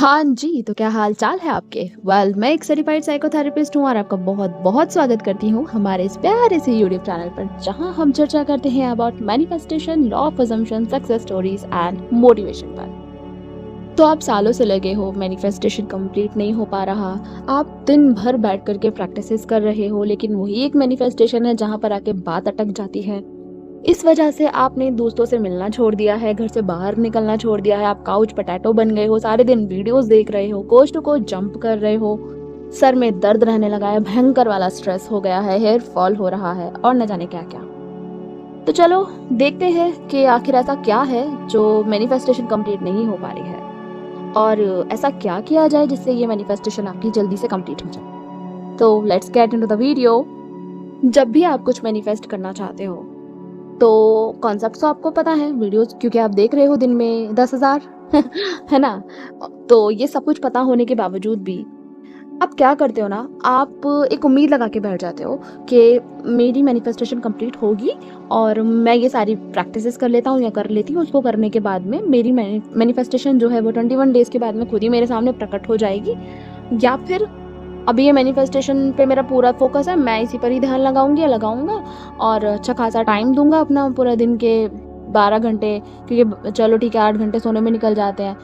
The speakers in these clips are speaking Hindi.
हाँ जी, तो क्या हाल-चाल है आपके? मैं एक सर्टिफाइड साइकोथेरेपिस्ट हूँ और आपका बहुत-बहुत स्वागत करती हूँ हमारे इस प्यारे से यूट्यूब चैनल पर, जहाँ हम चर्चा करते हैं about manifestation, law of assumption, success stories and motivation पर। तो आप सालों से लगे हो, मैनिफेस्टेशन कंप्लीट नहीं हो पा रहा, आप दिन भर बैठ कर के प्रैक्टिसेस कर रहे हो, लेकिन वही एक मैनिफेस्टेशन है जहाँ पर आके बात अटक जाती है। इस वजह से आपने दोस्तों से मिलना छोड़ दिया है, घर से बाहर निकलना छोड़ दिया है, आप काउच पोटैटो बन गए हो, सारे दिन वीडियोस देख रहे हो, कोस्ट टू कोस्ट जंप कर रहे हो, सर में दर्द रहने लगा है, भयंकर वाला स्ट्रेस हो गया है, हेयर फॉल हो रहा है और न जाने क्या-क्या। तो चलो देखते हैं कि आखिर ऐसा क्या है जो मैनिफेस्टेशन कंप्लीट नहीं हो पा रही है और ऐसा क्या किया जाए जिससे ये मैनिफेस्टेशन आपकी जल्दी से कंप्लीट हो जाए। तो let's get into the video. जब भी आप कुछ मैनिफेस्ट करना चाहते हो तो कॉन्सेप्ट तो आपको पता है, वीडियोस क्योंकि आप देख रहे हो दिन में 10,000 है ना? तो ये सब कुछ पता होने के बावजूद भी आप क्या करते हो ना, आप एक उम्मीद लगा के बैठ जाते हो कि मेरी मैनिफेस्टेशन कंप्लीट होगी और मैं ये सारी प्रैक्टिसेस कर लेता हूँ या कर लेती हूँ, उसको करने के बाद में मेरी मैनिफेस्टेशन जो है वो 21 डेज़ के बाद में खुद ही मेरे सामने प्रकट हो जाएगी। या फिर अभी ये मैनिफेस्टेशन पे मेरा पूरा फोकस है, मैं इसी पर ही ध्यान लगाऊंगी या लगाऊंगा और अच्छा खासा टाइम दूंगा अपना पूरा दिन के 12 घंटे, क्योंकि चलो ठीक है 8 घंटे सोने में निकल जाते हैं।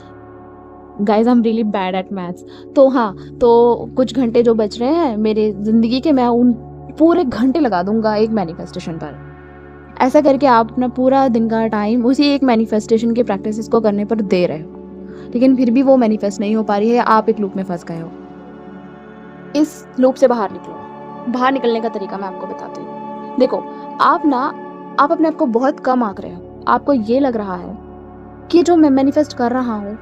Guys I am really bad at maths. तो हाँ, तो कुछ घंटे जो बच रहे हैं मेरे ज़िंदगी के, मैं उन पूरे घंटे लगा दूंगा एक मैनिफेस्टेशन पर। ऐसा करके आप अपना पूरा दिन का टाइम उसी एक मैनिफेस्टेशन के प्रैक्टिस को करने पर दे रहे हो, लेकिन फिर भी वो मैनिफेस्ट नहीं हो पा रही है, आप एक लूप में फंस गए हो। इस लूप से बाहर निकलो। बाहर निकलने का तरीका मैं आपको बताती हूँ। देखो, आप अपने आप को बहुत कम आंक रहे हो। आपको ये लग रहा है कि जो मैं मैनिफेस्ट कर रहा हूँ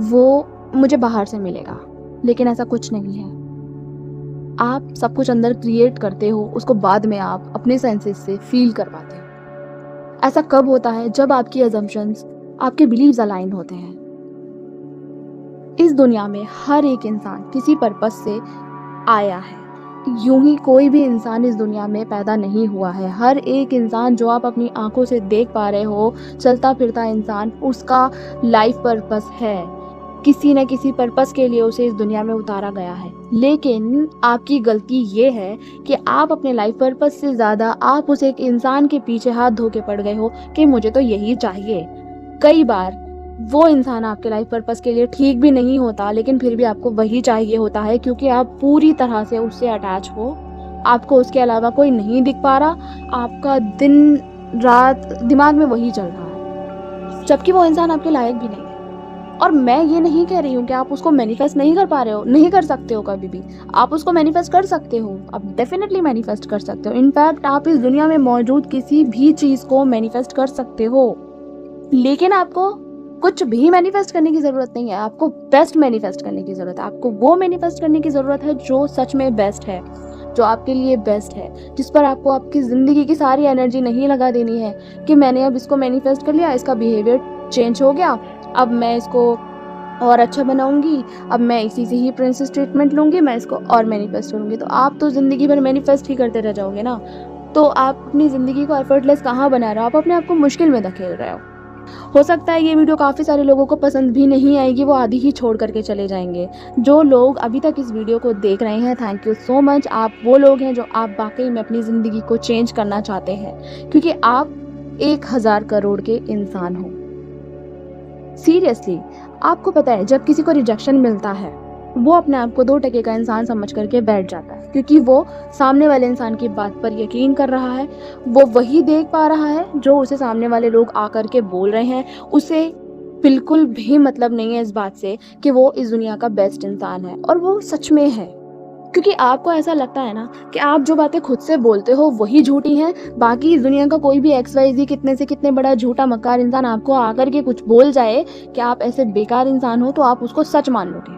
वो मुझे बाहर से मिलेगा, लेकिन ऐसा कुछ नहीं है। आप सब कुछ अंदर क्रिएट करते हो, उसको बाद में आप अपने सेंसेस से फील कर पाते हो। ऐसा कब होता है? जब आपकी अजम्पशंस, आपके बिलीव्स अलाइन होते हैं। इस दुनिया में हर एक इंसान किसी पर्पस से आया है। यूं ही कोई भी इंसान इस दुनिया में पैदा नहीं हुआ है। हर एक इंसान जो आप अपनी आंखों से देख पा रहे हो, चलता फिरता इंसान, उसका लाइफ पर्पस है। किसी न किसी पर्पस के लिए उसे इस दुनिया में उतारा गया है। लेकिन आपकी गलती ये है कि आप अपने लाइफ पर्पस से ज़्यादा आप उस एक इंसान के पीछे हाथ धो के पड़ गए हो कि मुझे तो यही चाहिए। कई बार वो इंसान आपके लाइफ पर्पस के लिए ठीक भी नहीं होता, लेकिन फिर भी आपको वही चाहिए होता है क्योंकि आप पूरी तरह से उससे अटैच हो। आपको उसके अलावा कोई नहीं दिख पा रहा, आपका दिन रात दिमाग में वही चल रहा है, जबकि वो इंसान आपके लायक भी नहीं है। और मैं ये नहीं कह रही हूँ कि आप उसको मैनिफेस्ट नहीं कर पा रहे हो, नहीं कर सकते हो, कभी भी आप उसको मैनिफेस्ट कर सकते हो। आप डेफिनेटली मैनिफेस्ट कर सकते हो। इनफैक्ट आप इस दुनिया में मौजूद किसी भी चीज़ को मैनिफेस्ट कर सकते हो, लेकिन आपको कुछ भी मैनिफेस्ट करने की ज़रूरत नहीं है। आपको बेस्ट मैनिफेस्ट करने की ज़रूरत है। आपको वो मैनिफेस्ट करने की ज़रूरत है जो सच में बेस्ट है, जो आपके लिए बेस्ट है, जिस पर आपको आपकी ज़िंदगी की सारी एनर्जी नहीं लगा देनी है कि मैंने अब इसको मैनिफेस्ट कर लिया, इसका बिहेवियर चेंज हो गया, अब मैं इसको और अच्छा बनाऊंगी, अब मैं इसी से ही प्रिंसेस ट्रीटमेंट लूँगी, मैं इसको और मैनिफेस्ट करूँगी। तो आप तो ज़िंदगी भर मैनिफेस्ट ही करते रह जाओगे ना। तो आप अपनी ज़िंदगी को एफर्टलेस कहाँ बना रहे हो? आप अपने आप को मुश्किल में धकेल रहे हो सकता है ये वीडियो काफ़ी सारे लोगों को पसंद भी नहीं आएगी, वो आधी ही छोड़ करके चले जाएंगे। जो लोग अभी तक इस वीडियो को देख रहे हैं, थैंक यू सो मच। आप वो लोग हैं जो आप वाकई में अपनी ज़िंदगी को चेंज करना चाहते हैं, क्योंकि आप 1000 करोड़ के इंसान हो। सीरियसली, आपको पता है जब किसी को रिजेक्शन मिलता है, वो अपने आप को 2% का इंसान समझ करके बैठ जाता है, क्योंकि वो सामने वाले इंसान की बात पर यकीन कर रहा है। वो वही देख पा रहा है जो उसे सामने वाले लोग आकर के बोल रहे हैं। उसे बिल्कुल भी मतलब नहीं है इस बात से कि वो इस दुनिया का बेस्ट इंसान है, और वो सच में है। क्योंकि आपको ऐसा लगता है ना कि आप जो बातें खुद से बोलते हो वही झूठी हैं, बाकी इस दुनिया का कोई भी XYZ कितने से कितने बड़ा झूठा मक्कार इंसान आपको आकर के कुछ बोल जाए कि आप ऐसे बेकार इंसान हो, तो आप उसको सच मान लोगे,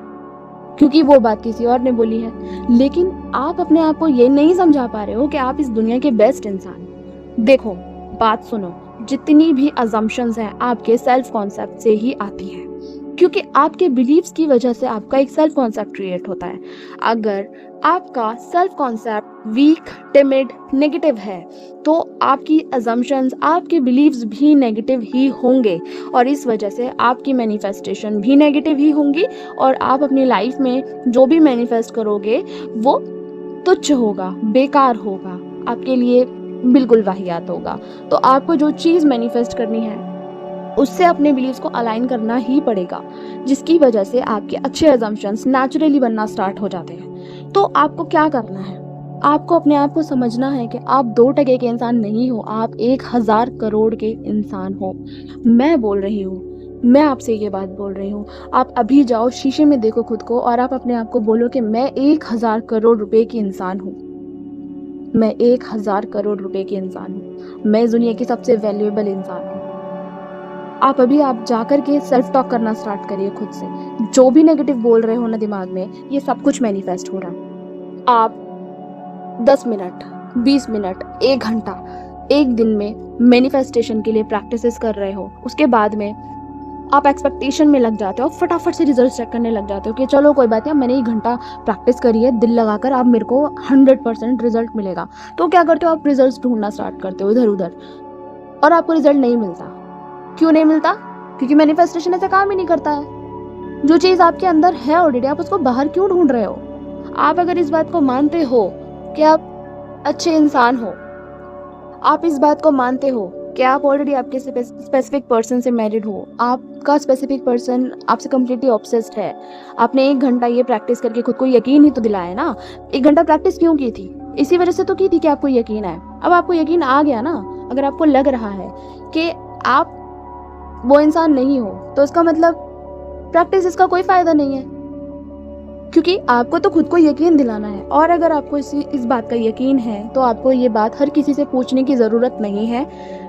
क्योंकि वो बात किसी और ने बोली है। लेकिन आप अपने आप को ये नहीं समझा पा रहे हो कि आप इस दुनिया के बेस्ट इंसान हो। देखो, बात सुनो, जितनी भी अजम्पशंस हैं आपके सेल्फ कॉन्सेप्ट से ही आती है, क्योंकि आपके बिलीव्स की वजह से आपका एक सेल्फ कॉन्सेप्ट क्रिएट होता है। अगर आपका self concept weak, timid, negative है, तो आपकी अजम्पशंस, आपके बिलीव्स भी नेगेटिव ही होंगे और इस वजह से आपकी मैनिफेस्टेशन भी नेगेटिव ही होंगी और आप अपनी लाइफ में जो भी मैनिफेस्ट करोगे वो तुच्छ होगा, बेकार होगा, आपके लिए बिल्कुल वाहियात होगा। तो आपको जो चीज़ मैनिफेस्ट करनी है उससे अपने बिलीव्स को अलाइन करना ही पड़ेगा, जिसकी वजह से आपके अच्छे अजम्पशंस नेचुरली बनना स्टार्ट हो जाते हैं। तो आपको क्या करना है, आपको अपने आप को समझना है कि आप 2% के इंसान नहीं हो, आप 1000 करोड़ के इंसान हो। मैं बोल रही हूँ, मैं आपसे ये बात बोल रही हूँ। आप अभी जाओ शीशे में देखो खुद को और आप अपने आप को बोलो कि मैं 1000 करोड़ रुपए की इंसान हूँ, मैं 1000 करोड़ रुपए की इंसान हूँ, मैं इस दुनिया की सबसे वैल्यूएबल इंसान हूँ। आप अभी आप जाकर के सेल्फ टॉक करना स्टार्ट करिए खुद से। जो भी नेगेटिव बोल रहे हो ना दिमाग में, ये सब कुछ मैनिफेस्ट हो रहा। आप 10 मिनट, 20 मिनट, 1 घंटा, एक दिन में मैनिफेस्टेशन के लिए प्रैक्टिसेस कर रहे हो, उसके बाद में आप एक्सपेक्टेशन में लग जाते हो, फटाफट से रिजल्ट चेक करने लग जाते हो कि चलो कोई बात नहीं, मैंने 1 घंटा प्रैक्टिस करी है, दिल लगाकर, अब मेरे को 100% रिजल्ट मिलेगा। तो क्या करते हो, आप रिजल्ट ढूंढना स्टार्ट करते हो इधर उधर और आपको रिजल्ट नहीं मिलता। क्यों नहीं मिलता? क्योंकि मैनिफेस्टेशन ऐसा काम ही नहीं करता है। जो चीज़ आपके अंदर है ऑलरेडी, आप उसको बाहर क्यों ढूंढ रहे हो? आप अगर इस बात को मानते हो कि आप अच्छे इंसान हो, आप इस बात को मानते हो कि आप ऑलरेडी आपके स्पेसिफिक पर्सन से मैरिड हो, आपका स्पेसिफिक पर्सन आपसे कम्प्लीटली ऑब्सेस्ड है, आपने 1 घंटा ये प्रैक्टिस करके खुद को यकीन ही तो दिलाया ना। 1 घंटा प्रैक्टिस क्यों की थी? इसी वजह से तो की थी कि आपको यकीन आए। अब आपको यकीन आ गया ना, अगर आपको लग रहा है कि आप वो इंसान नहीं हो, तो इसका मतलब प्रैक्टिस इसका कोई फायदा नहीं है, क्योंकि आपको तो खुद को यकीन दिलाना है। और अगर आपको इस बात का यकीन है तो आपको ये बात हर किसी से पूछने की ज़रूरत नहीं है,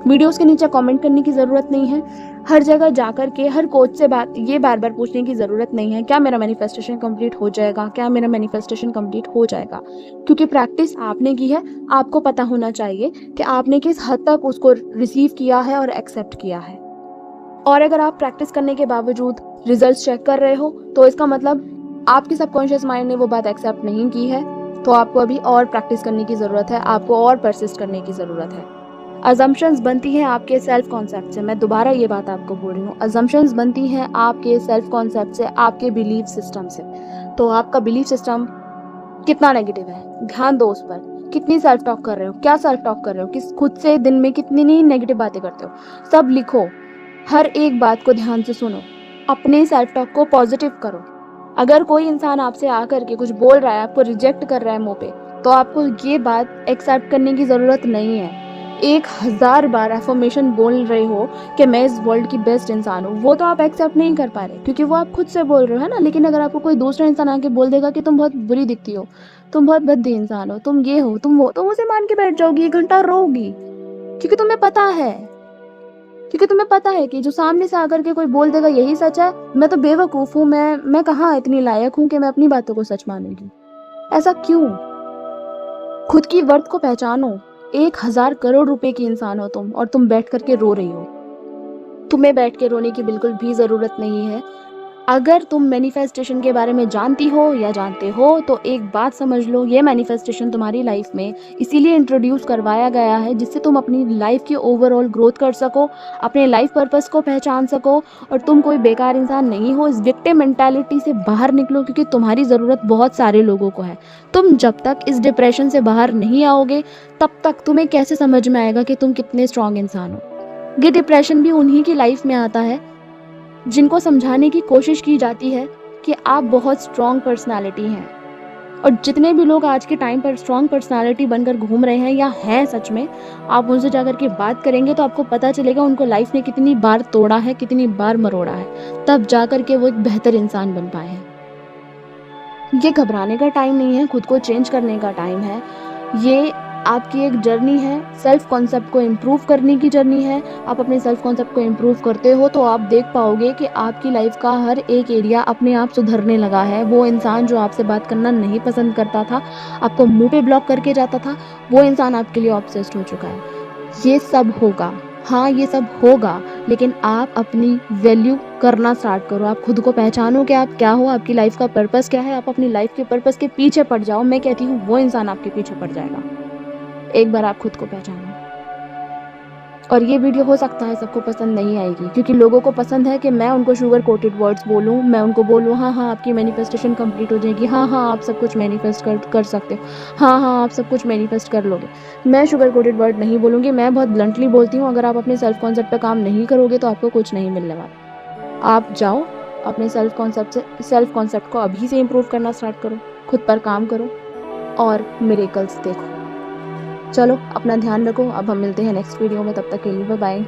वीडियोस के नीचे कमेंट करने की ज़रूरत नहीं है, हर जगह जाकर के हर कोच से ये बार बार पूछने की ज़रूरत नहीं है क्या मेरा मैनिफेस्टेशन कंप्लीट हो जाएगा, क्या मेरा मैनिफेस्टेशन कंप्लीट हो जाएगा। क्योंकि प्रैक्टिस आपने की है, आपको पता होना चाहिए कि आपने किस हद तक उसको रिसीव किया है और एक्सेप्ट किया है। और अगर आप प्रैक्टिस करने के बावजूद रिजल्ट्स चेक कर रहे हो तो इसका मतलब आपके सबकॉन्शियस माइंड ने वो बात एक्सेप्ट नहीं की है। तो आपको अभी और प्रैक्टिस करने की ज़रूरत है, आपको और परसिस्ट करने की ज़रूरत है। अजम्पशंस बनती हैं आपके सेल्फ कॉन्सेप्ट से, मैं दोबारा ये बात आपको बोल रही हूँ, अजम्पशंस बनती हैं आपके सेल्फ कॉन्सेप्ट से, आपके बिलीफ सिस्टम से। तो आपका बिलीफ सिस्टम कितना नेगेटिव है, ध्यान दो उस पर। कितनी सेल्फ टॉक कर रहे हो, क्या सेल्फ टॉक कर रहे हो, किस खुद से दिन में कितनी नहीं नेगेटिव बातें करते हो, सब लिखो। हर एक बात को ध्यान से सुनो, अपने सेल्फ टॉक को पॉजिटिव करो। अगर कोई इंसान आपसे आकर के कुछ बोल रहा है, आपको रिजेक्ट कर रहा है मुंह पे, तो आपको ये बात एक्सेप्ट करने की ज़रूरत नहीं है। 1000 बार एफर्मेशन बोल रहे हो कि मैं इस वर्ल्ड की बेस्ट इंसान हूँ, वो तो आप एक्सेप्ट नहीं कर पा रहे क्योंकि वो आप खुद से बोल रहे हो, है ना। लेकिन अगर आपको कोई दूसरा इंसान आके बोल देगा कि तुम बहुत बुरी दिखती हो, तुम बहुत भद्दी इंसान हो, तुम ये हो, तुम वो, तुम उसे मान के बैठ जाओगी, 1 घंटा रोगी, क्योंकि तुम्हें पता है कि जो सामने से आकर के कोई बोल देगा यही सच है, मैं तो बेवकूफ़ हूँ, मैं कहाँ इतनी लायक हूँ कि मैं अपनी बातों को सच मानूंगी। ऐसा क्यों? खुद की वर्थ को पहचानो। 1000 करोड़ रुपए की इंसान हो तुम और तुम बैठ करके रो रही हो। तुम्हें बैठ के रोने की बिल्कुल भी ज़रूरत नहीं है। अगर तुम मैनिफेस्टेशन के बारे में जानती हो या जानते हो तो एक बात समझ लो, ये मैनिफेस्टेशन तुम्हारी लाइफ में इसीलिए इंट्रोड्यूस करवाया गया है जिससे तुम अपनी लाइफ की ओवरऑल ग्रोथ कर सको, अपने लाइफ पर्पस को पहचान सको और तुम कोई बेकार इंसान नहीं हो। इस विक्टिम मेंटालिटी से बाहर निकलो, क्योंकि तुम्हारी ज़रूरत बहुत सारे लोगों को है। तुम जब तक इस डिप्रेशन से बाहर नहीं आओगे तब तक तुम्हें कैसे समझ में आएगा कि तुम कितने स्ट्रांग इंसान हो। ये डिप्रेशन भी उन्हीं की लाइफ में आता है जिनको समझाने की कोशिश की जाती है कि आप बहुत स्ट्रॉन्ग पर्सनालिटी हैं। और जितने भी लोग आज के टाइम पर स्ट्रॉन्ग पर्सनालिटी बनकर घूम रहे हैं या हैं सच में, आप उनसे जाकर के बात करेंगे तो आपको पता चलेगा उनको लाइफ ने कितनी बार तोड़ा है, कितनी बार मरोड़ा है, तब जाकर के वो एक बेहतर इंसान बन पाए हैं। ये घबराने का टाइम नहीं है, खुद को चेंज करने का टाइम है। ये आपकी एक जर्नी है, सेल्फ कॉन्सेप्ट को इम्प्रूव करने की जर्नी है। आप अपने सेल्फ कॉन्सेप्ट को इम्प्रूव करते हो तो आप देख पाओगे कि आपकी लाइफ का हर एक एरिया अपने आप सुधरने लगा है। वो इंसान जो आपसे बात करना नहीं पसंद करता था, आपको मुंह पे ब्लॉक करके जाता था, वो इंसान आपके लिए ऑब्सेस्ड हो चुका है। ये सब होगा, हाँ, ये सब होगा, लेकिन आप अपनी वैल्यू करना स्टार्ट करो। आप खुद को पहचानो कि आप क्या हो, आपकी लाइफ़ का पर्पस क्या है। आप अपनी लाइफ़ के पर्पस के पीछे पड़ जाओ। मैं कहती हूँ वो इंसान आपके पीछे पड़ जाएगा। एक बार आप खुद को पहचानो। और ये वीडियो हो सकता है सबको पसंद नहीं आएगी, क्योंकि लोगों को पसंद है कि मैं उनको शुगर कोटेड वर्ड्स बोलूँ, मैं उनको बोलूँ हाँ, हाँ, आपकी मैनिफेस्टेशन कंप्लीट हो जाएगी, हाँ, हाँ, आप सब कुछ मैनिफेस्ट कर सकते हो, हाँ, हाँ, आप सब कुछ मैनिफेस्ट कर लोगे। मैं शुगर कोटेड वर्ड नहीं बोलूँगी, मैं बहुत ब्लंटली बोलती हूँ, अगर आप अपने सेल्फ कॉन्सेप्ट पे काम नहीं करोगे तो आपको कुछ नहीं मिलने वाला। आप जाओ, अपने सेल्फ कॉन्सेप्ट को अभी से इम्प्रूव करना स्टार्ट करो, खुद पर काम करो और मिरेकल्स देखो। चलो अपना ध्यान रखो। अब हम मिलते हैं नेक्स्ट वीडियो में, तब तक के लिए बाय बाय।